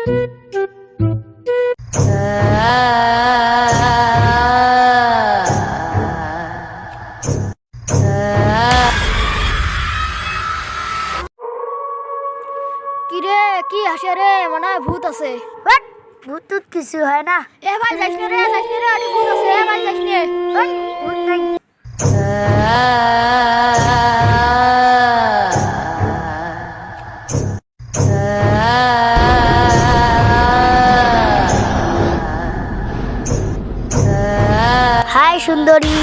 কিরে কি আসে রে, মনে হয় ভূত আছে। ভূত টুত কিছু হয় না। এ ভাই যাইস নে রে, আরে ভূত আছে। এ ভাই যাইস নে। ভূত নাই। হাই সুন্দরী।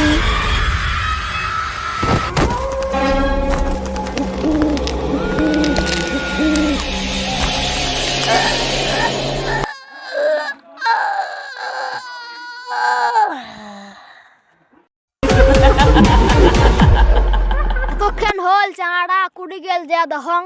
কখন হল চাঁড়া কুড়ি গেল যা দহং।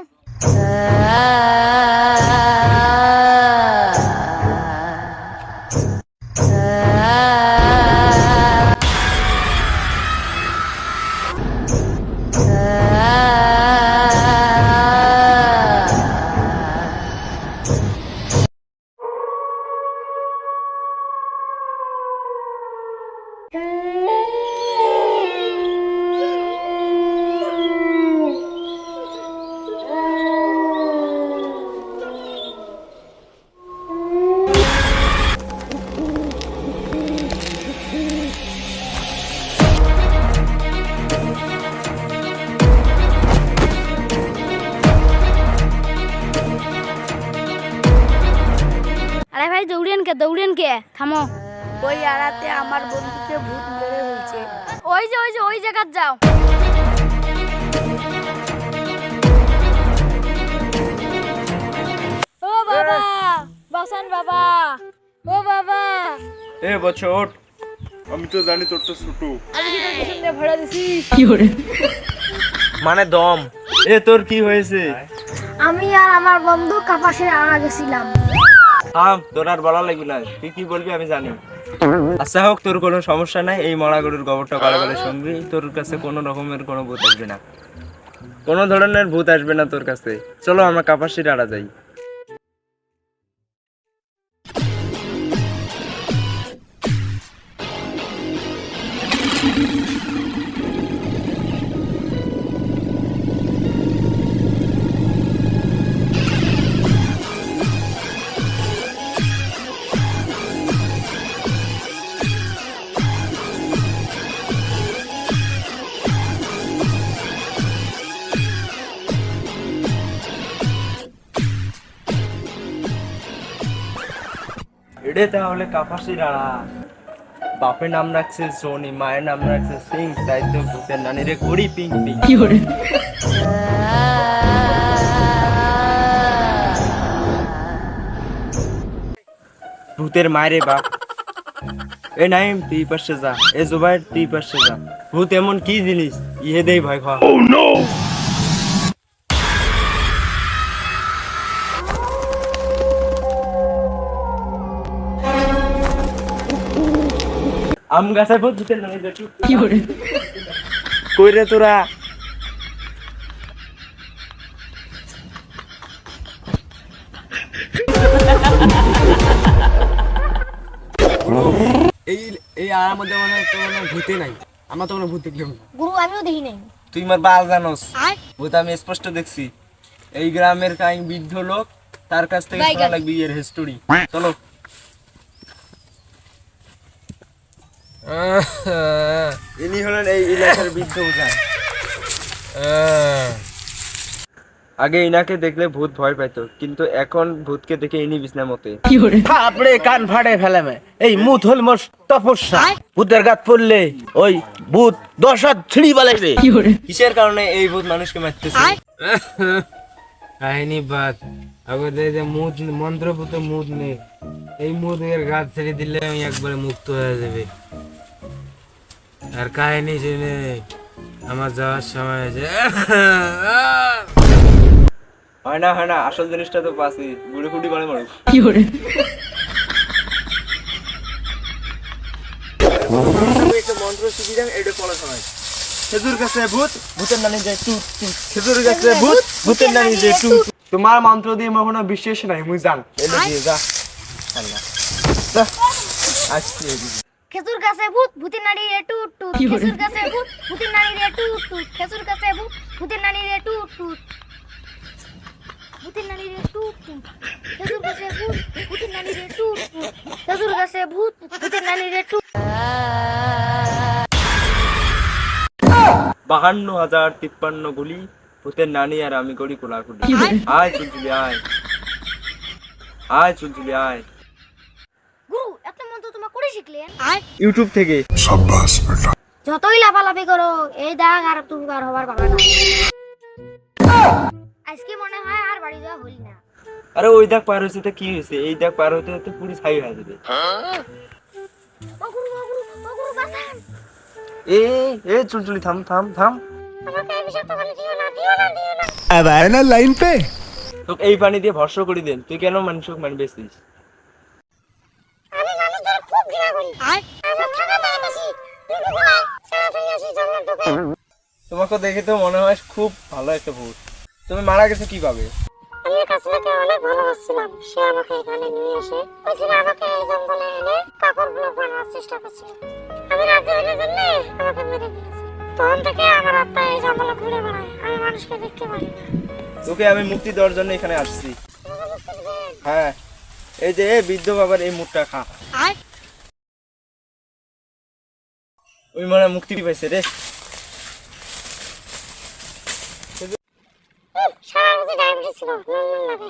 আরে ভাই দৌড়েন কে থামো। ওই আড়াতে আমার বন্ধুকে ভূত মেরে ফেলছে। ওই জায়গা যাও। ও বাবা বাসান বাবা, ও বাবা। এ বাচ্চা ওঠ, আমি তো জানি তোর তো ছোট। আমি কি তোর পিছন দিয়ে ভাড়া দিছি? মানে দম। এ তোর কি হয়েছে? আমি আর আমার বন্ধু কাপাসে আড়া গেছিলাম। থাম, তোর আর বলা লাগবে না, তুই কি বলবি আমি জানি। আচ্ছা হোক, তোর কোনো সমস্যা নাই। এই মরা গরুর গোবরটা কালে কালে শুনবি, তোর কাছে কোনো রকমের কোনো ভূত আসবে না, কোনো ধরনের ভূত আসবে না তোর কাছে। চলো আমরা কাপাসির আড়া যাই। এডে তাহলে কাপাসির আড়া। বাপের নাম রাখছে সোনি, মায়ের নাম রাখছে সিং, তাই তো ভূতের নানি রে করি পিং পিং। ভূতের মায়েরে বাপ। এ নাইম তুই পাশে যা, এ জুবাইর তুই পাশে যা। ভূত এমন কি জিনিস, ইহে দেই ভয় খাওয়া। আম গাছে ভূত, ভূতের নানি দেখি কি করে কই রে তোরা? এই এই আর মধ্যে মনে হয় কোনো ভূতে নাই। আমার তো কোনো ভূত দেখলাম না। গুরু আমিও দেখি নাই। তুই মার বাল জানোস, আর ভূত আমি স্পষ্ট দেখছি। এই গ্রামের কাই বৃদ্ধ লোক, তার কাছ থেকে শোনা লাগবে এর হিস্টোরি। চলো। ইনি হলেন এই এলাকার বৃদ্ধ উজান। আগে ইনাকে দেখলে ভূত ভয় পাইতো, কিন্তু এখন ভূতকে দেখে ইনি বিছনা মতে। আপনি কান ফাড়ে ফেলামে। এই মুত হল মোর তপস্যা। ভূতের গাত পড়লে ওই ভূত 10 হাত ছিড়ি বালাইবে। কিসের কারণে এই ভূত মানুষকে মারতেছে? কাহিনী বাদ আগতে যে মুদ মন্ত্রপুত মুদ নেই, এই মুদের গাছ ছেড়ে দিলে আমি একবারে মুক্ত হয়ে যাবে। আর কাহিনী শুনে আমার যাওয়ার সময় হয়েছে। হয় না, আসল জিনিসটা তো পাছি। গুড়ি ফুটি করে মারো। মন্ত্র শিখি যান, এটা পড়া সময়। খেজুর গাছে ভূত, ভূতের নানি যায় টু টু। খেজুর গাছে ভূত, ভূতের নানি যায় টু টু। তোমার মন্ত্র দিয়ে আমার কোনো বিশ্বাস নাই, মুই জান এলে দিয়ে যা আল্লাহ যা, আসছি এদিকে। খেজুর গাছে ভূত, ভূতের নাড়ি রে টুট টুট। খেজুর গাছে ভূত, ভূতের নাড়ি রে টুট টুট। খেজুর গাছে ভূত, ভূতের নাড়ি রে টুট টুট। ভূতের নাড়ি রে টুট টুট। খেজুর গাছে ভূত, ভূতের নাড়ি রে টুট টুট। খেজুর গাছে ভূত, ভূতের নাড়ি রে টুট। 52,053 গুলি, ভূতের নানি আর আমি করি কোলাকুলি। আয় চুলচুলি আয়, আয় চুলচুলি আয়। গুরু, একটা মন্ত্র তোমার করে শিখলেন? ইউটিউব থেকে। যতই লাফালাফি করো, এই দাগ আর তুমি বার হবার পাবে না। আজকে মনে হয় আর বাড়ি যাওয়া হইল না। আরে ওই দাগ পার হয়েছে তো কি হয়েছে, এই দাগ পার হতে হতে পুরি ছাই হয়ে যাবে। ও গুরু, ও গুরু, ও গুরু, বাঁচান। এ এ চুলচুলি থাম থাম থাম। আমাকে এই বিষয়টা বলে দিও না, দিও না, দিও না। अब आए ना लाइन पे। তোকে এই পানি দিয়ে ভস্ম করে দেন, তুই কেন মানুষকে মানবেছিস? আমি মানুষদের খুব ঘৃণা করি। আমরা থাকা যায় বেশি। কিন্তু বলাই, ছেড়ে ফেলে আসি জন্মের ঢোকে। তোমাকে দেখে তো মনে হয় খুব ভালো একটা ভূত। তুমি মারা গেছো কিভাবে? আমি কাছলাকে অনেক ভালোবাসছিলাম। সে আমাকে এখানে নিয়ে এসে বলছিল আমাকে এই জঙ্গলে এনে কাপড়গুলো বানানোর চেষ্টা করছিল। আমি রাজি হইলে জন্য আমাকে মেরে দিয়েছে। তখন থেকে আমার আত্মা এই জঙ্গলে ঘুরে বেড়ায়। আমি মানুষকে দেখতে পারি না। তোকে আমি মুক্তি দেওয়ার জন্য এখানে আসছি। হ্যাঁ, এই যে এই বৃদ্ধ বাবার এই মুখটা খা। ওই মনে হয় মুক্তি পাইছে রে। সারা রাতে ডায়াবেটিস ছিল, নুন নুন লাগে।